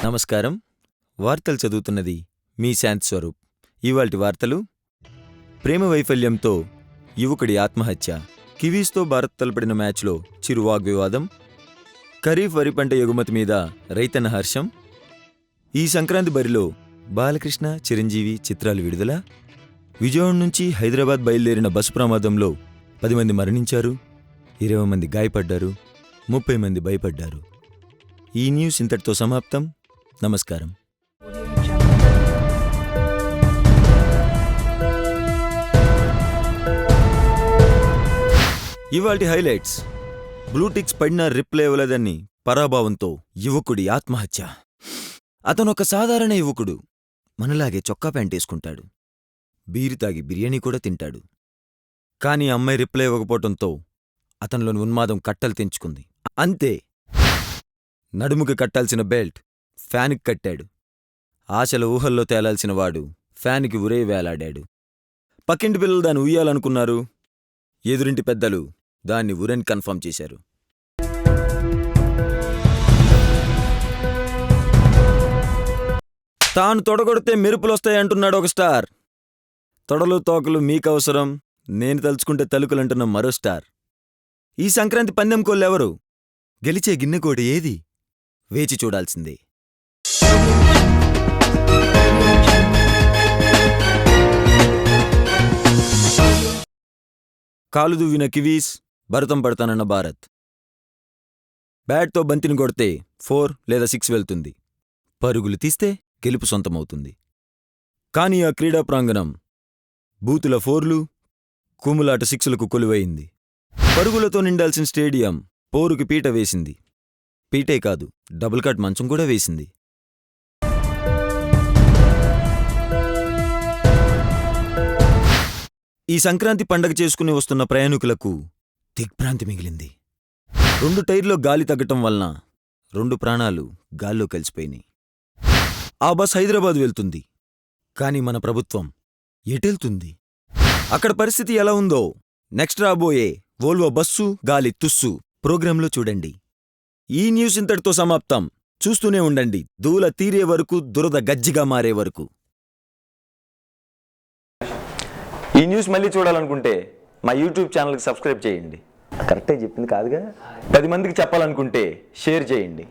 నమస్కారం. వార్తలు చదువుతున్నది మీ శాంతి స్వరూప్. ఇవాల్టి వార్తలు: ప్రేమ వైఫల్యంతో యువకుడి ఆత్మహత్య, కివీస్తో భారత్ తలపడిన మ్యాచ్లో చిరు వాగ్వివాదం, ఖరీఫ్ వరి పంట ఎగుమతి మీద రైతన్న హర్షం, ఈ సంక్రాంతి బరిలో బాలకృష్ణ, చిరంజీవి చిత్రాలు విడుదల, విజయవాడ నుంచి హైదరాబాద్ బయలుదేరిన బస్సు ప్రమాదంలో 10 మంది మరణించారు, 20 మంది గాయపడ్డారు, 30 మంది భయపడ్డారు. ఈ న్యూస్ ఇంతటితో సమాప్తం. నమస్కారం. ఇవాల్టి హైలైట్స్: బ్లూటిక్స్ పడినా రిప్లై ఇవ్వలేదని పరాభావంతో యువకుడి ఆత్మహత్య. అతనొక సాధారణ యువకుడు. మనలాగే చొక్కా ప్యాంటేసుకుంటాడు, బీరు తాగి బిర్యానీ కూడా తింటాడు. కాని అమ్మాయి రిప్లై ఇవ్వకపోవటంతో అతనిలోని ఉన్మాదం కట్టలు తెంచుకుంది. అంతే, నడుముకి కట్టాల్సిన బెల్ట్ ఫ్యాన్కి కట్టాడు. ఆశల ఊహల్లో తేలాల్సిన వాడు ఫ్యాన్కి ఉరే వేలాడాడు. పక్కింటి పిల్లలు దాన్ని ఉయ్యాలనుకున్నారు, ఎదురింటి పెద్దలు దాన్ని ఉరెన్ కన్ఫర్మ్ చేశారు. తాను తొడగొడితే మెరుపులొస్తాయంటున్నాడు ఒక స్టార్. తొడలు తోకలు మీకవసరం, నేను తలుచుకుంటే తలుకులంటున్న మరో స్టార్. ఈ సంక్రాంతి పందెం కోళ్ళెవరు? గెలిచే గిన్నెకోడి ఏది? వేచి చూడాల్సిందే. కాలు దువ్విన కివీస్, భరతం పడతానన్న భారత్. బ్యాట్తో బంతిని కొడితే 4 లేదా 6 వెళ్తుంది. పరుగులు తీస్తే గెలుపు సొంతమవుతుంది. కానీ ఆ క్రీడా ప్రాంగణం బూతుల 4లు, కుమ్ములాట 6లకు కొలువయింది. పరుగులతో నిండాల్సిన స్టేడియం పోరుకి పీట వేసింది. పీటే కాదు, డబుల్ కట్ మంచం కూడా వేసింది. ఈ సంక్రాంతి పండగ చేసుకుని వస్తున్న ప్రయాణికులకు దిగ్భ్రాంతి మిగిలింది. 2 టైర్లో గాలి తగ్గటం వలన 2 ప్రాణాలు గాల్లో కలిసిపోయినాయి. ఆ బస్ హైదరాబాద్ వెళ్తుంది, కాని మన ప్రభుత్వం ఎటెళ్తుంది? అక్కడ పరిస్థితి ఎలా ఉందో నెక్స్ట్ రాబోయే వోల్వో బస్సు గాలి తుస్సు ప్రోగ్రాంలో చూడండి. ఈ న్యూస్ ఇంతటితో సమాప్తం. చూస్తూనే ఉండండి, దూల తీరే వరకు, దురద గజ్జిగా మారే వరకు. ఈ న్యూస్ మళ్ళీ చూడాలనుకుంటే మా యూట్యూబ్ ఛానల్కి సబ్స్క్రైబ్ చేయండి. కరెక్టే చెప్పింది కాదుగా. 10 మందికి చెప్పాలనుకుంటే షేర్ చేయండి.